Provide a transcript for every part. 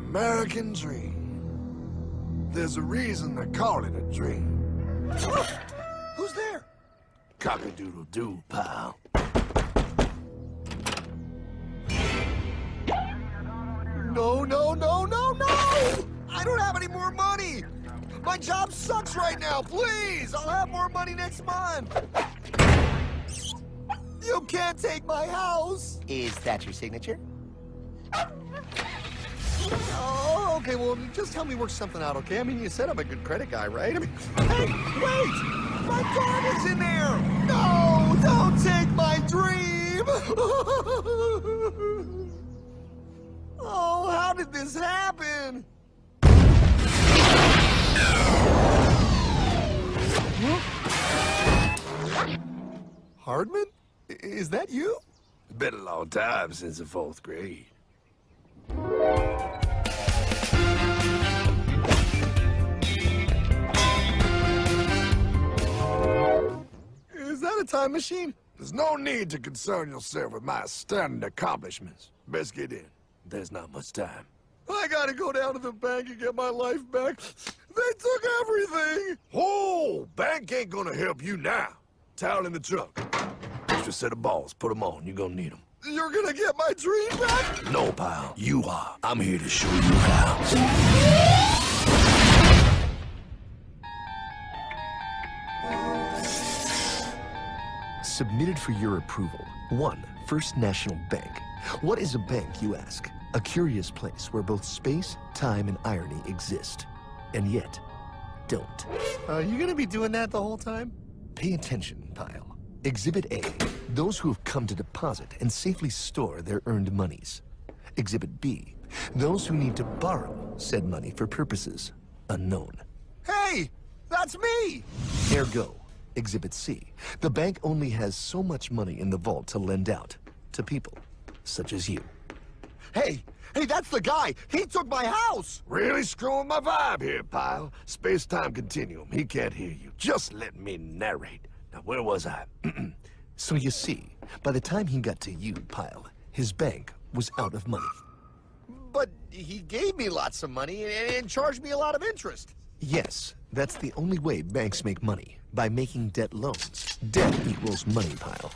American dream. There's a reason they call it a dream. Who's there? Cock-a-doodle-doo, pal. No, no, no, no, no! I don't have any more money! My job sucks right now, please! I'll have more money next month! You can't take my house! Is that your signature? Oh, okay, well, just help me work something out, okay? I mean, you said I'm a good credit guy, right? I mean, hey, wait! My dog is in there! No, don't take my dream! Oh, how did this happen? Hardman? Is that you? It's been a long time since the 4th grade. Is that a time machine? There's no need to concern yourself with my astounding accomplishments. Best get in. There's not much time. I gotta go down to the bank and get my life back. They took everything. Oh, bank ain't gonna help you now. Towel in the trunk. Extra set of balls. Put them on. You're gonna need them. You're gonna get my dream back? No, pal. You are. I'm here to show you how. Submitted for your approval. 1. First National Bank. What is a bank, you ask? A curious place where both space, time, and irony exist. And yet, don't. You gonna be doing that the whole time? Pay attention, pile. Exhibit A. Those who have come to deposit and safely store their earned monies. Exhibit B. Those who need to borrow said money for purposes unknown. Hey, that's me! Ergo, Exhibit C. The bank only has so much money in the vault to lend out to people such as you. Hey, that's the guy! He took my house! Really screwing my vibe here, pal. Space-time continuum. He can't hear you. Just let me narrate. Now, where was I? So you see, by the time he got to you, Pile, his bank was out of money. But he gave me lots of money and charged me a lot of interest. Yes, that's the only way banks make money, by making debt loans. Debt equals money, Pile.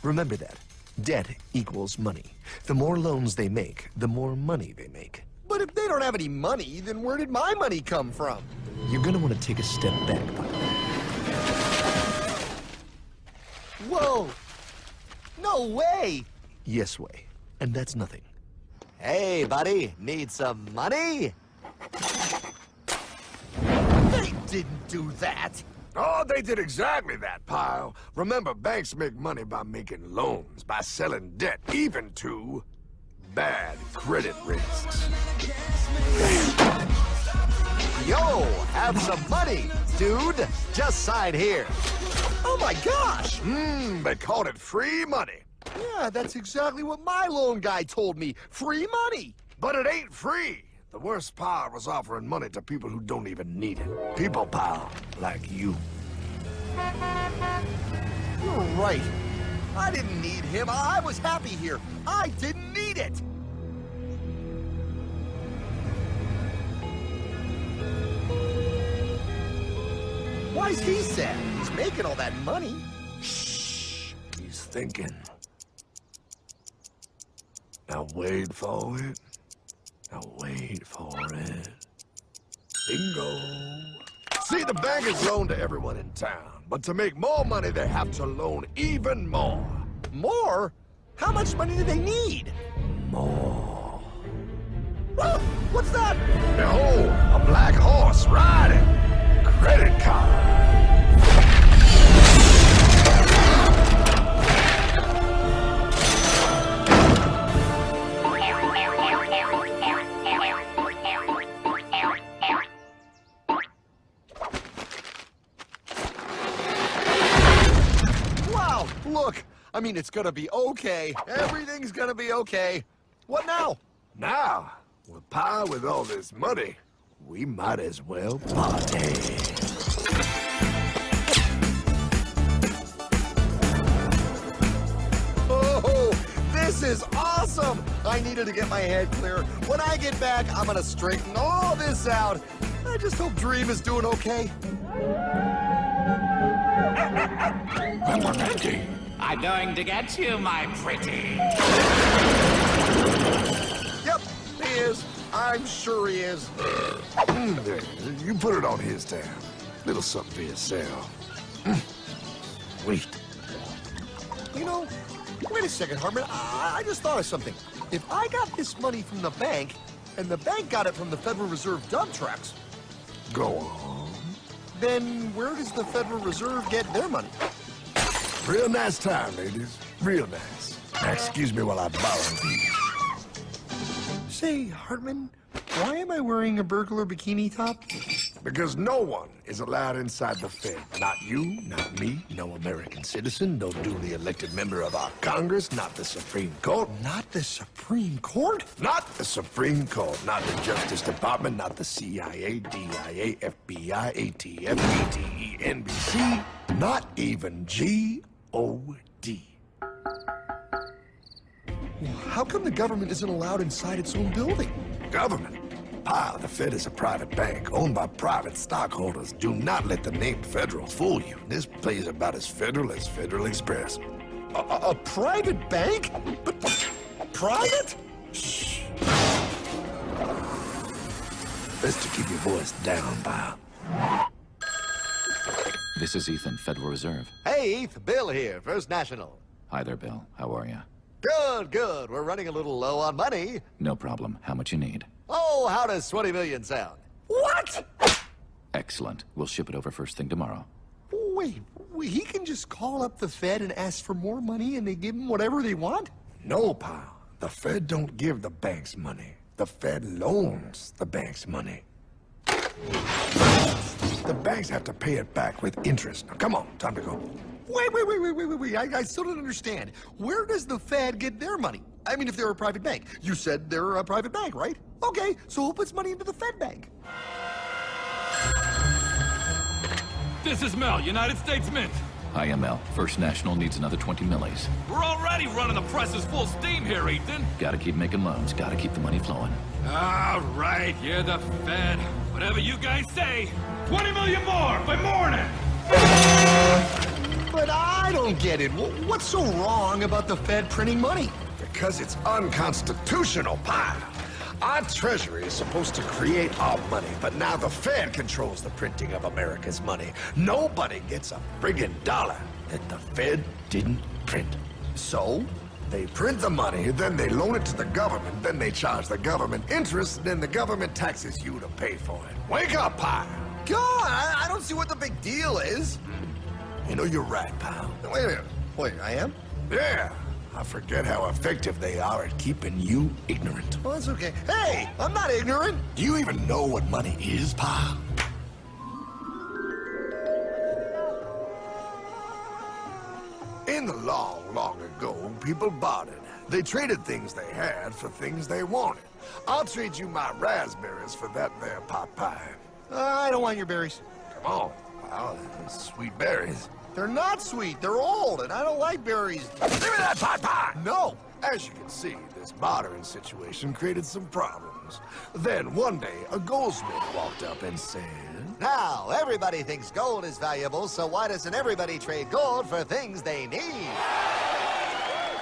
Remember that. Debt equals money. The more loans they make, the more money they make. But if they don't have any money, then where did my money come from? You're gonna want to take a step back, Pile. Whoa! No way! Yes way. And that's nothing. Hey, buddy, need some money? They didn't do that! Oh, they did exactly that, pal. Remember, banks make money by making loans, by selling debt, even to bad credit risks. Yo, have some money, dude. Just sign here. Oh my gosh! They called it free money. Yeah, that's exactly what my loan guy told me. Free money! But it ain't free. The worst part was offering money to people who don't even need it. People, pal, like you. You're right. I didn't need him. I was happy here. I didn't need it. Why's he sad? He's making all that money. Shh. He's thinking. Now wait for it. Now wait for it. Bingo. See, the bank is loaned to everyone in town, but to make more money, they have to loan even more. More? How much money do they need? More. Oh, what's that? Behold, a black horse riding. Credit card. Wow, look. I mean, it's gonna be okay. Everything's gonna be okay. What now? Now, with Pa with all this money, we might as well party. Oh, this is is awesome! I needed to get my head clear. When I get back, I'm gonna straighten all this out. I just hope Dream is doing okay. I'm going to get you, my pretty. Yep, he is. I'm sure he is. There, you put it on his tab. Little something for yourself. Wait. You know, wait a second, Hartman. I just thought of something. If I got this money from the bank, and the bank got it from the Federal Reserve dump trucks, Go on. then where does the Federal Reserve get their money? Real nice time, ladies. Real nice. Now, excuse me while I borrow these. Say, Hartman, why am I wearing a burglar bikini top? Because no one is allowed inside the Fed. Not you, not me, no American citizen, no duly elected member of our Congress, not the Supreme Court. Not the Supreme Court? Not the Supreme Court, not the Justice Department, not the CIA, DIA, FBI, ATF, ATE, NBC, not even G.O.D. How come the government isn't allowed inside its own building? Government? Pile, the Fed is a private bank owned by private stockholders. Do not let the name Federal fool you. This place is about as federal as Federal Express. A private bank? But private? Shh. Best to keep your voice down, pal. This is Ethan, Federal Reserve. Hey, Heath, Bill here, First National. Hi there, Bill. How are you? Good, good. We're running a little low on money. No problem. How much you need? Oh, how does 20 million sound? What? Excellent. We'll ship it over first thing tomorrow. Wait, he can just call up the Fed and ask for more money and they give him whatever they want? No, pal. The Fed don't give the banks money. The Fed loans the banks money. The banks have to pay it back with interest. Now, come on, time to go. Wait. I still don't understand. Where does the Fed get their money? I mean, if they're a private bank. You said they're a private bank, right? Okay, so who puts money into the Fed bank? This is Mel, United States Mint. Hi, ML. First National needs another 20 millis. We're already running the presses full steam here, Ethan. Gotta keep making loans. Gotta keep the money flowing. All right, you're the Fed. Whatever you guys say. 20 million more by morning. But I don't get it. What's so wrong about the Fed printing money? Because it's unconstitutional, pal. Our Treasury is supposed to create our money, but now the Fed controls the printing of America's money. Nobody gets a friggin' dollar that the Fed didn't print. So? They print the money, then they loan it to the government, then they charge the government interest, then the government taxes you to pay for it. Wake up, pal! God, I don't see what the big deal is. You know, you're right, pal. Wait a minute. Wait, I am? Yeah, I forget how effective they are at keeping you ignorant. Well, that's okay. Hey, I'm not ignorant. Do you even know what money is, pal? In the long ago, people bartered. They traded things they had for things they wanted. I'll trade you my raspberries for that there pot pie. I don't want your berries. Come on, pal, they're sweet berries. They're not sweet. They're old, and I don't like berries. Give me that pot pie! No. As you can see, this bartering situation created some problems. Then one day, a goldsmith walked up and said, Now, everybody thinks gold is valuable, so why doesn't everybody trade gold for things they need?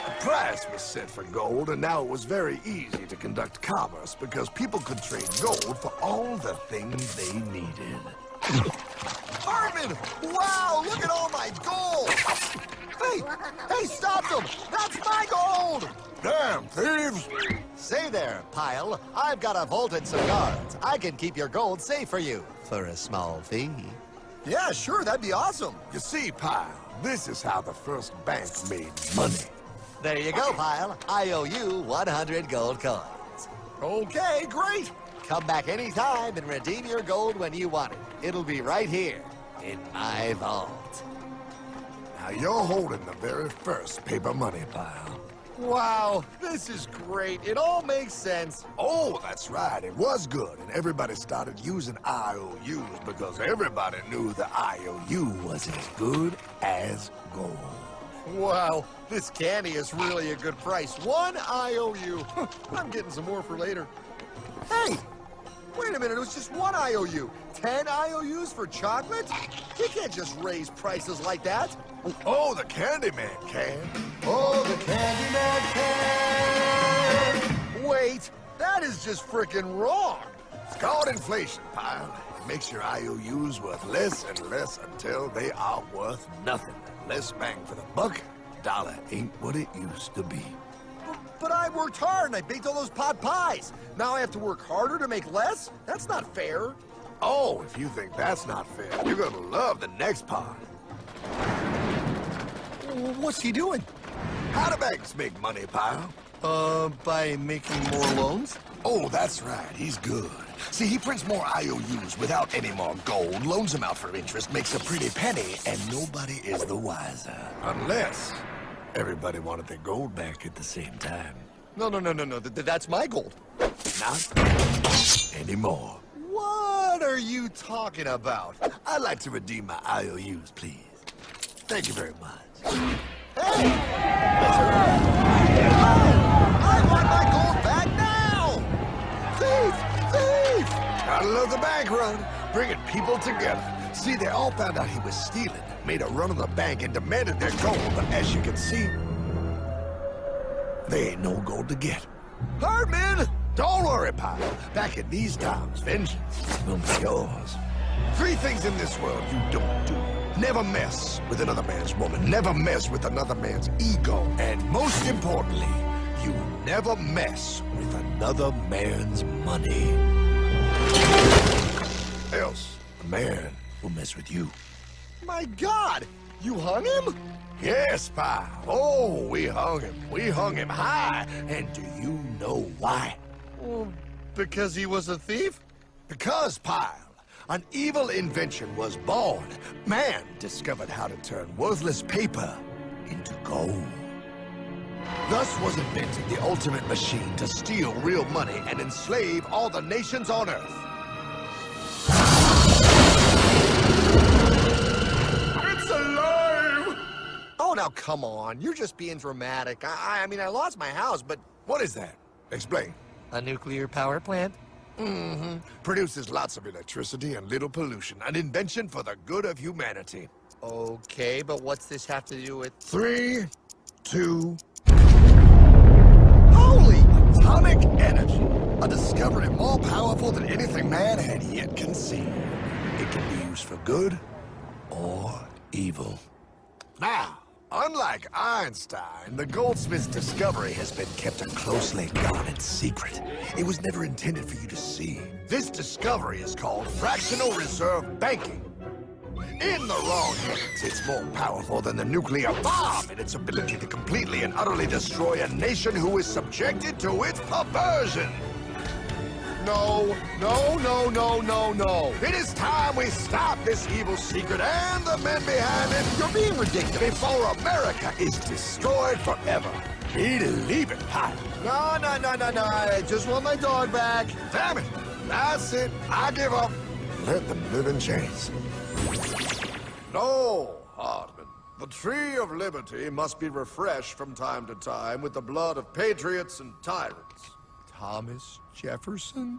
a price was set for gold, and now it was very easy to conduct commerce because people could trade gold for all the things they needed. Hartman! Wow, look at all my gold! Hey, stop them! That's my gold! Damn thieves! Say there, Pile. I've got a vault and some guards. I can keep your gold safe for you for a small fee. Yeah, sure, that'd be awesome. You see, Pile, this is how the first bank made money. There you go, Pile. I owe you 100 gold coins. Okay, great. Come back anytime and redeem your gold when you want it. It'll be right here in my vault. Now you're holding the very first paper money, Pile. Wow, this is great. It all makes sense. Oh, that's right. It was good, and everybody started using IOUs because everybody knew the IOU was as good as gold. Wow, this candy is really a good price. 1 IOU. I'm getting some more for later. Hey, wait a minute, it was just 1 IOU. 10 IOUs for chocolate? You can't just raise prices like that. Oh, the Candyman can. Oh, the Candyman can! Wait, that is just frickin' wrong. It's called inflation, pal. It makes your IOUs worth less and less until they are worth nothing. Less bang for the buck. Dollar ain't what it used to be. But I worked hard and I baked all those pot pies. Now I have to work harder to make less? That's not fair. Oh, if you think that's not fair, you're gonna love the next part. What's he doing? How do banks make money, pal? By making more loans? Oh, that's right. He's good. See, he prints more IOUs without any more gold, loans them out for interest, makes a pretty penny, and nobody is the wiser. Unless everybody wanted their gold back at the same time. No. That's my gold. Not anymore. What are you talking about? I'd like to redeem my IOUs, please. Thank you very much. Hey! I want my gold back now! Thief! Gotta love the bank run, bringing people together. See, they all found out he was stealing, made a run on the bank, and demanded their gold. But as you can see, there ain't no gold to get. Herdman! Don't worry, pal. Back in these times, vengeance will be yours. 3 things in this world you don't do. Never mess with another man's woman. Never mess with another man's ego. And most importantly, you never mess with another man's money. Else, a man will mess with you. My God! You hung him? Yes, pal. Oh, we hung him. We hung him high. And do you know why? Well, because he was a thief? Because, pal, an evil invention was born. Man discovered how to turn worthless paper into gold. Thus was invented the ultimate machine to steal real money and enslave all the nations on Earth. It's alive! Oh, now come on. You're just being dramatic. I mean, I lost my house, but... What is that? Explain. A nuclear power plant? Mm-hmm. Produces lots of electricity and little pollution. An invention for the good of humanity. Okay, but what's this have to do with... 3, 2... Holy! Atomic energy. A discovery more powerful than anything man had yet conceived. It can be used for good or evil. Now, unlike Einstein, the goldsmith's discovery has been kept a closely guarded secret. It was never intended for you to see. This discovery is called fractional reserve banking. In the wrong hands, it's more powerful than the nuclear bomb in its ability to completely and utterly destroy a nation who is subjected to its perversion. No. It is time we stop this evil secret and the men behind it. You're being ridiculous. Before America is destroyed forever. Believe it, pal. No. I just want my dog back. Damn it. That's it. I give up. Let them live in chains. No, Hardman. The tree of liberty must be refreshed from time to time with the blood of patriots and tyrants. Thomas Jefferson?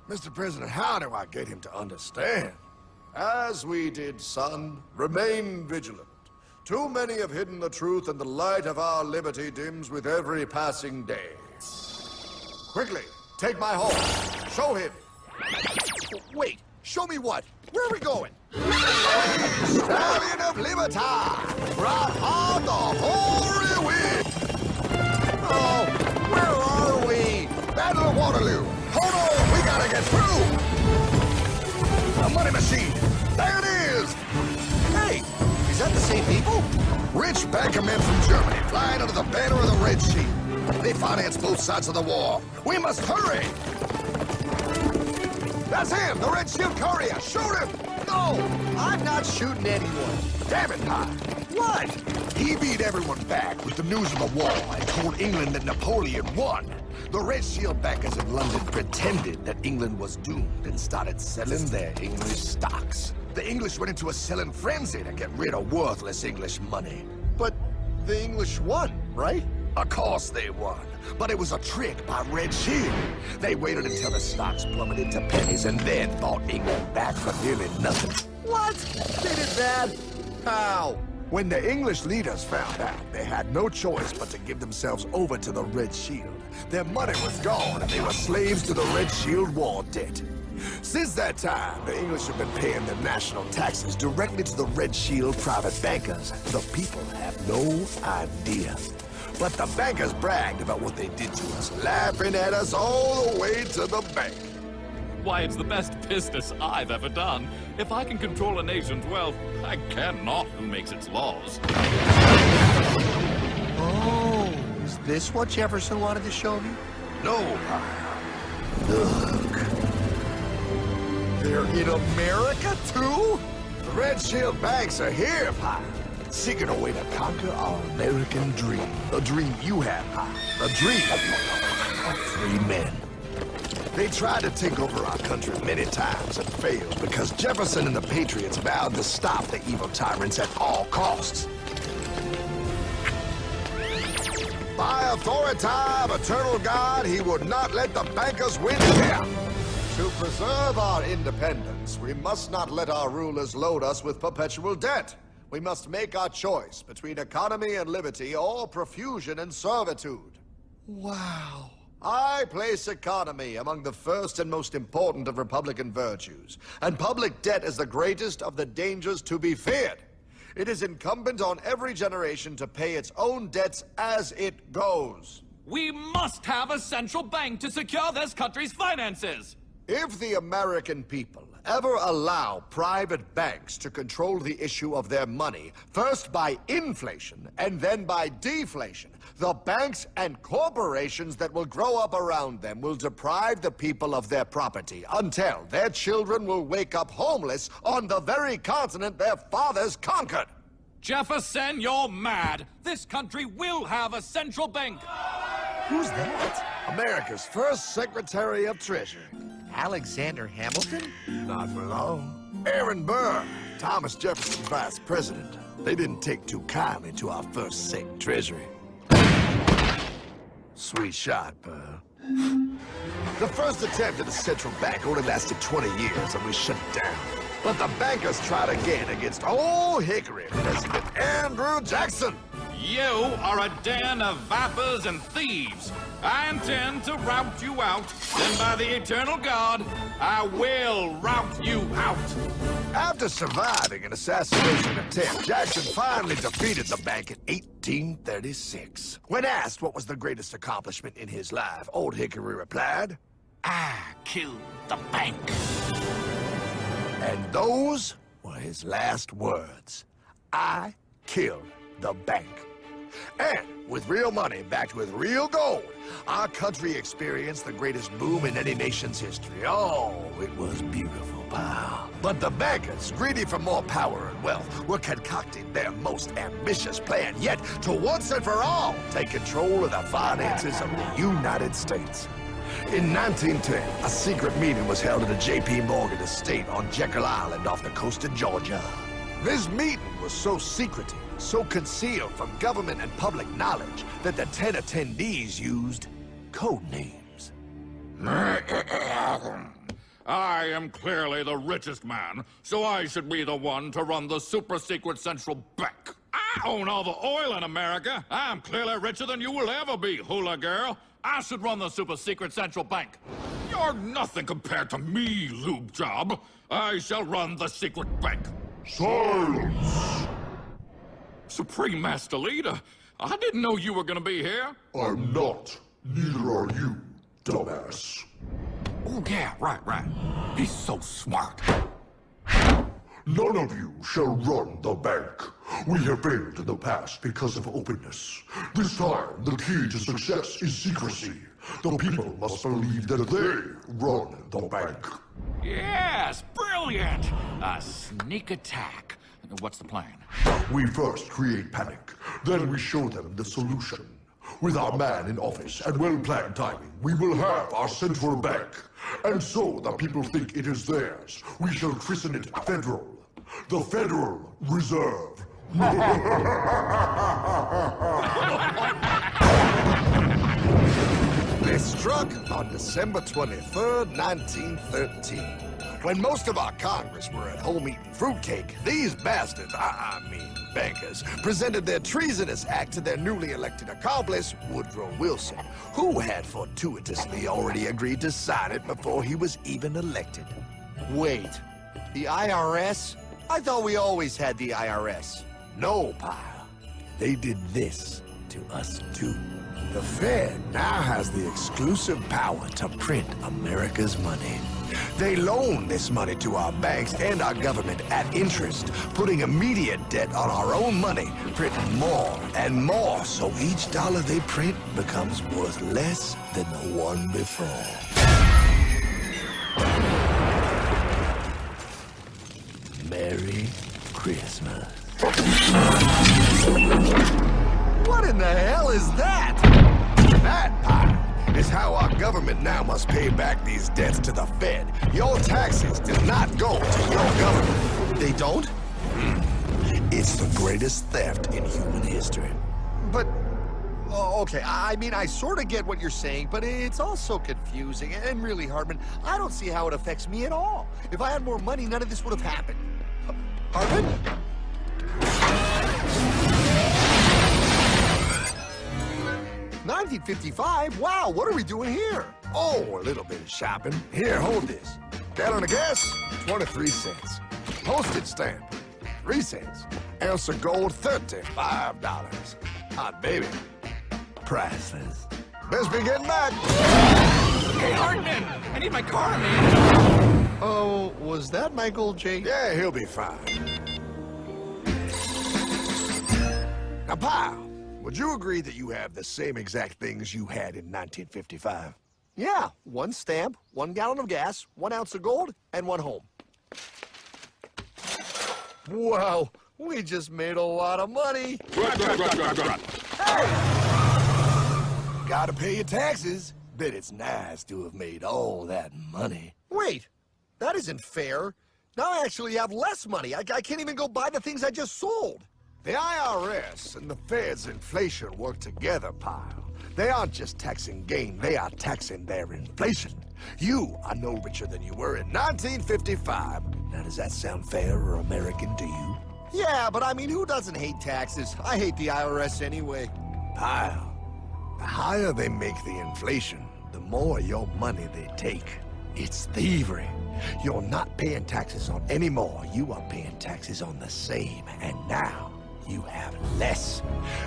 Mr. President, how do I get him to understand? As we did, son, remain vigilant. Too many have hidden the truth, and the light of our liberty dims with every passing day. Quickly, take my horse. Show him. Wait, show me what? Where are we going? Stallion of Liberty! Brought on the hoary wind! Oh, where are we? Battle of Waterloo! Hold on, we gotta get through! A money machine! There it is! Hey, is that the same people? Rich banker men from Germany flying under the banner of the Red Sea. They finance both sides of the war. We must hurry! That's him, the Red Shield courier! Shoot him! No, I'm not shooting anyone. Damn it, Pie! What? He beat everyone back with the news of the war and told England that Napoleon won. The Red Shield backers in London pretended that England was doomed and started selling their English stocks. The English went into a selling frenzy to get rid of worthless English money. But the English won, right? Of course they won. But it was a trick by Red Shield. They waited until the stocks plummeted to pennies and then bought England back for nearly nothing. What? They did that? How? When the English leaders found out, they had no choice but to give themselves over to the Red Shield. Their money was gone, and they were slaves to the Red Shield war debt. Since that time, the English have been paying their national taxes directly to the Red Shield private bankers. The people have no idea. But the bankers bragged about what they did to us, laughing at us all the way to the bank. Why, it's the best business I've ever done. If I can control a nation's wealth, I care not who makes its laws. Oh, is this what Jefferson wanted to show me? No, look. They're in America, too? The Red Shield banks are here, Pyle, seeking a way to conquer our American dream. The dream you have, Pyle. The dream of free men. They tried to take over our country many times and failed because Jefferson and the Patriots vowed to stop the evil tyrants at all costs. By authority of eternal God, he would not let the bankers win here. To preserve our independence, we must not let our rulers load us with perpetual debt. We must make our choice between economy and liberty or profusion and servitude. Wow. I place economy among the first and most important of Republican virtues, and public debt is the greatest of the dangers to be feared. It is incumbent on every generation to pay its own debts as it goes. We must have a central bank to secure this country's finances. If the American people ever allow private banks to control the issue of their money, first by inflation and then by deflation, the banks and corporations that will grow up around them will deprive the people of their property until their children will wake up homeless on the very continent their fathers conquered. Jefferson, you're mad. This country will have a central bank. Who's that? America's first Secretary of Treasury. Alexander Hamilton? Not for long. Aaron Burr, Thomas Jefferson's vice president. They didn't take too kindly to our first Sec Treasury. Sweet shot, Burr. The first attempt at a central bank only lasted 20 years and we shut it down. But the bankers tried again against Old Hickory President Andrew Jackson. You are a den of vipers and thieves. I intend to rout you out. Then by the eternal God, I will rout you out. After surviving an assassination attempt, Jackson finally defeated the bank in 1836. When asked what was the greatest accomplishment in his life, Old Hickory replied, I killed the bank. and those were his last words. I killed the bank. And with real money backed with real gold, our country experienced the greatest boom in any nation's history. Oh, it was beautiful, pal. But the bankers, greedy for more power and wealth, were concocting their most ambitious plan yet to once and for all take control of the finances of the United States. In 1910, a secret meeting was held at a J.P. Morgan estate on Jekyll Island off the coast of Georgia. This meeting was so secretive, so concealed from government and public knowledge that the 10 attendees used code names. I am clearly the richest man, so I should be the one to run the super-secret central bank. I own all the oil in America. I'm clearly richer than you will ever be, hula girl. I should run the super-secret central bank. You're nothing compared to me, lube job. I shall run the secret bank. Silence! Supreme Master Leader, I didn't know you were gonna be here. I'm not. Neither are you, dumbass. Oh, yeah, right. He's so smart. None of you shall run the bank. We have failed in the past because of openness. This time, the key to success is secrecy. The people must believe that they run the bank. Yes, brilliant! A sneak attack. What's the plan? We first create panic, then we show them the solution. With our man in office and well-planned timing, we will have our central bank. And so the people think it is theirs. We shall christen it Federal. The Federal Reserve They struck on December 23rd, 1913. When most of our Congress were at home eating fruitcake, these bastards, I mean bankers, presented their treasonous act to their newly elected accomplice, Woodrow Wilson, who had fortuitously already agreed to sign it before he was even elected. Wait, the IRS? I thought we always had the IRS. No, pal. They did this to us too. The Fed now has the exclusive power to print America's money. They loan this money to our banks and our government at interest, putting immediate debt on our own money, printing more and more, so each dollar they print becomes worth less than the one before. Merry Christmas. What in the hell is that? That, pal, is how our government now must pay back these debts to the Fed. Your taxes do not go to your government. They don't? It's the greatest theft in human history. But, oh, okay, I mean, I sort of get what you're saying, but it's also confusing. And really, Hartman, I don't see how it affects me at all. If I had more money, none of this would have happened. Hartman? 1955? Wow, what are we doing here? Oh, a little bit of shopping. Here, hold this. Gallon of gas, 23 cents. Postage stamp, 3 cents. Ounce of gold, $35. Hot baby, priceless. Best be getting back. Hey, Hartman! I need my car, man! Oh, was that Michael J? Yeah, he'll be fine. Now, pal, would you agree that you have the same exact things you had in 1955? Yeah, 1 stamp, 1 gallon of gas, 1 ounce of gold, and 1 home. Wow, we just made a lot of money. Gotta pay your taxes. Bet it's nice to have made all that money. Wait, that isn't fair. Now I actually have less money. I can't even go buy the things I just sold. The IRS and the Fed's inflation work together, pal. They aren't just taxing gain, they are taxing their inflation. You are no richer than you were in 1955. Now, does that sound fair or American to you? Yeah, but I mean, who doesn't hate taxes? I hate the IRS anyway. Pal, the higher they make the inflation, the more your money they take. It's thievery. You're not paying taxes on any more. You are paying taxes on the same, and now you have less.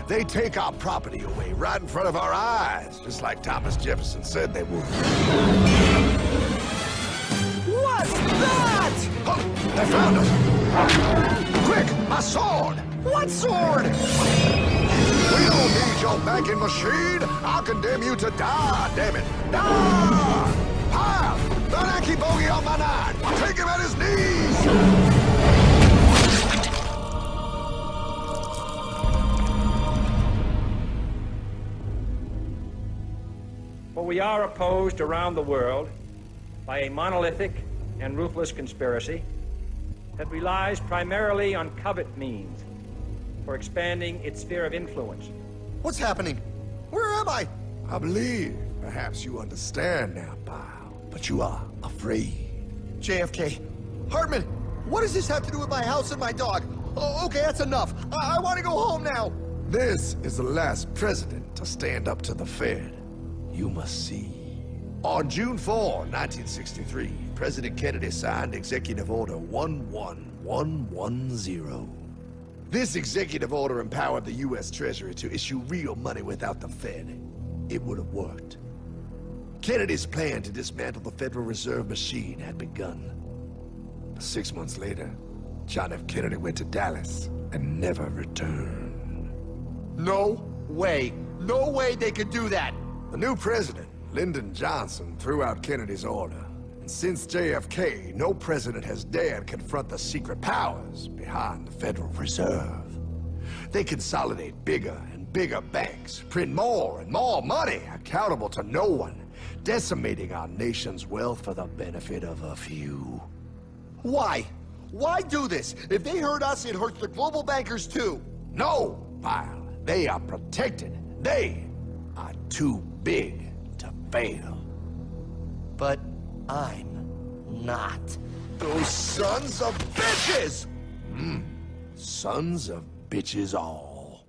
They take our property away right in front of our eyes, just like Thomas Jefferson said they would. What's that? Oh, they found us! Quick, my sword! What sword? We don't need your banking machine! I'll condemn you to die, damn it! Die! Pile! The Yankee bogey on my 9! Take him at his knees! For we are opposed around the world by a monolithic and ruthless conspiracy that relies primarily on covert means for expanding its sphere of influence. What's happening? Where am I? I believe perhaps you understand now, pal, but you are afraid. JFK. Hartman, what does this have to do with my house and my dog? Oh, okay, that's enough. I want to go home now. This is the last president to stand up to the Fed. You must see. On June 4, 1963, President Kennedy signed Executive Order 11110. This executive order empowered the U.S. Treasury to issue real money without the Fed. It would have worked. Kennedy's plan to dismantle the Federal Reserve machine had begun. But 6 months later, John F. Kennedy went to Dallas and never returned. No way. No way they could do that. The new president, Lyndon Johnson, threw out Kennedy's order. And since JFK, no president has dared confront the secret powers behind the Federal Reserve. They consolidate bigger and bigger banks, print more and more money, accountable to no one, decimating our nation's wealth for the benefit of a few. Why? Why do this? If they hurt us, it hurts the global bankers too. No, pal. They are protected. They are too big to fail. But I'm not. Those sons of bitches! Sons of bitches all.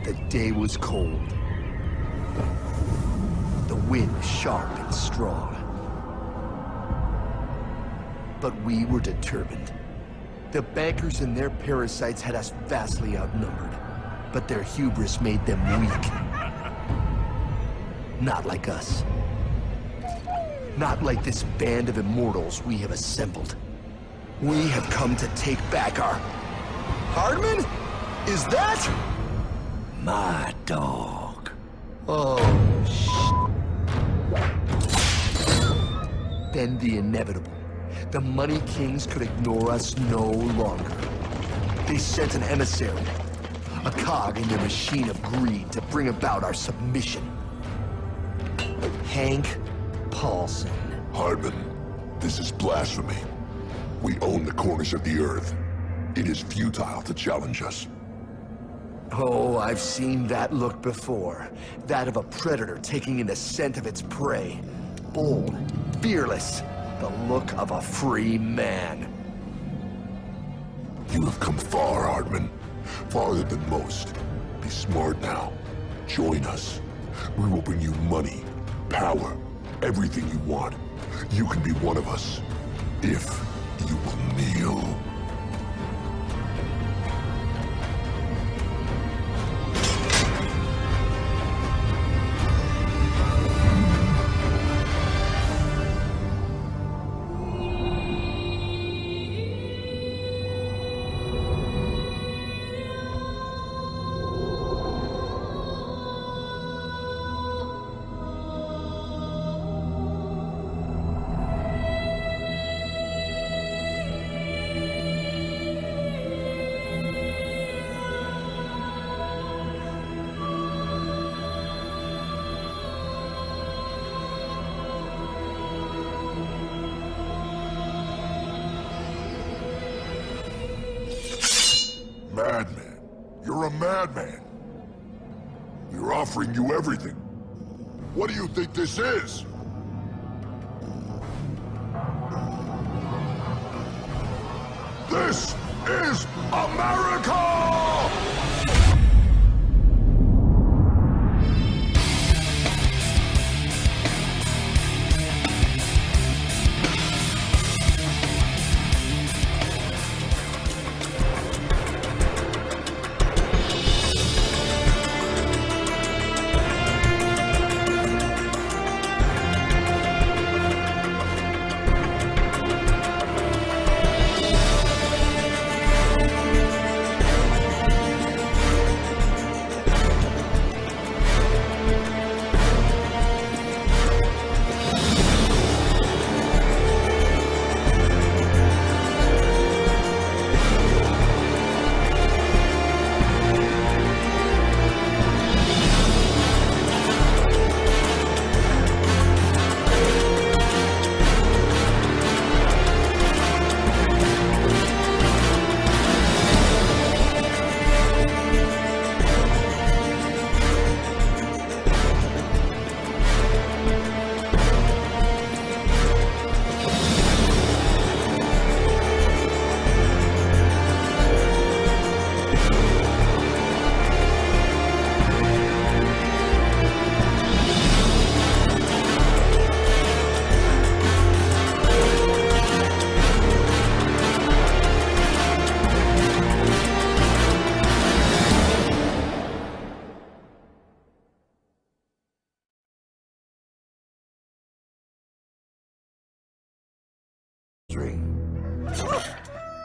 The day was cold. The wind sharp and strong. But we were determined. The bankers and their parasites had us vastly outnumbered, but their hubris made them weak. Not like us. Not like this band of immortals we have assembled. We have come to take back our... Hardman? Is that... My dog. Oh, Then the inevitable. The Money Kings could ignore us no longer. They sent an emissary, a cog in their machine of greed to bring about our submission. Hank Paulson. Hardman, this is blasphemy. We own the corners of the earth. It is futile to challenge us. Oh, I've seen that look before. That of a predator taking in the scent of its prey. Bold, fearless, the look of a free man. You have come far, Hardman. Farther than most. Be smart now. Join us. We will bring you money, power, everything you want. You can be one of us, if you will kneel. Madman. You're a madman. We're offering you everything. What do you think this is? This is America!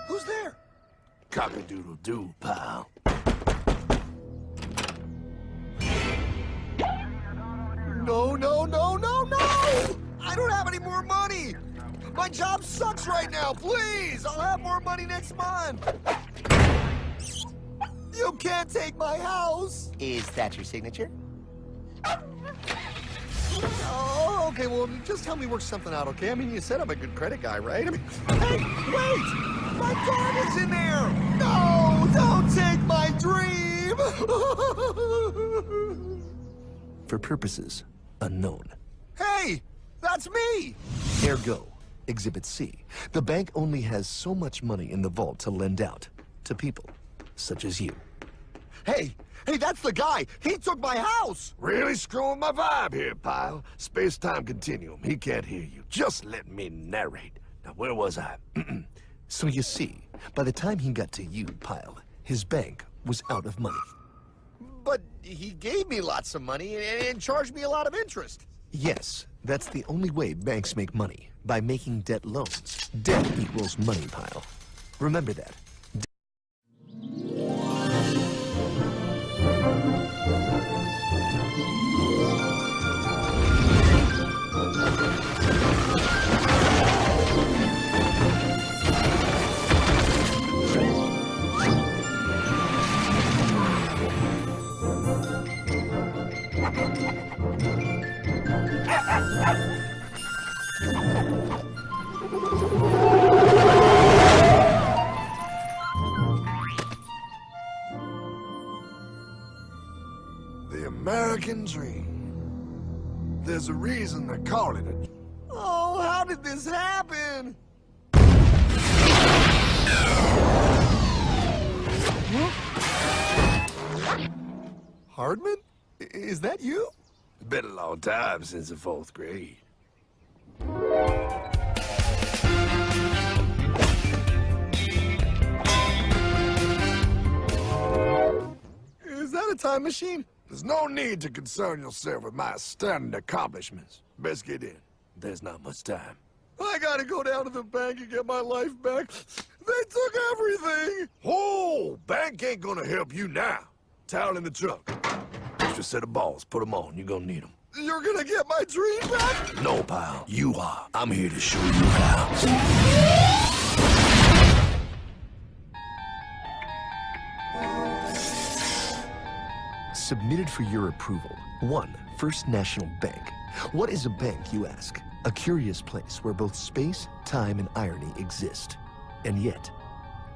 Who's there? Cock-a-doodle-doo, pal. No, no, no, no, no! I don't have any more money! My job sucks right now, please! I'll have more money next month! You can't take my house! Is that your signature? Oh, okay, well, just help me work something out, okay? I mean, you said I'm a good credit guy, right? I mean, hey, wait! My dog is in there! No, don't take my dream! For purposes unknown. Hey, that's me! Ergo, Exhibit C. The bank only has so much money in the vault to lend out to people such as you. Hey, that's the guy! He took my house! Really screwing my vibe here, pal. Space-time continuum. He can't hear you. Just let me narrate. Now, where was I? So you see, by the time he got to you, Pyle, his bank was out of money. But he gave me lots of money and charged me a lot of interest. Yes, that's the only way banks make money, by making debt loans. Debt equals money, Pyle. Remember that. The American dream. There's a reason they call it a... Oh, how did this happen? Hardman? Is that you? It's been a long time since the 4th grade. Is that a time machine? There's no need to concern yourself with my astounding accomplishments. Best get in. There's not much time. I gotta go down to the bank and get my life back. They took everything! Oh, bank ain't gonna help you now. Towel in the trunk. Extra set of balls. Put them on. You're gonna need them. You're gonna get my dream back? No, pal. You are. I'm here to show you how. Submitted for your approval. 1. First National Bank. What is a bank, you ask? A curious place where both space, time, and irony exist. And yet,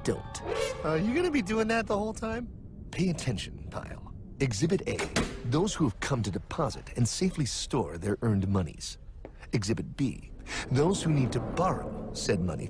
don't. Are you gonna be doing that the whole time? Pay attention, Pyle. Exhibit A. Those who have come to deposit and safely store their earned monies. Exhibit B. Those who need to borrow said money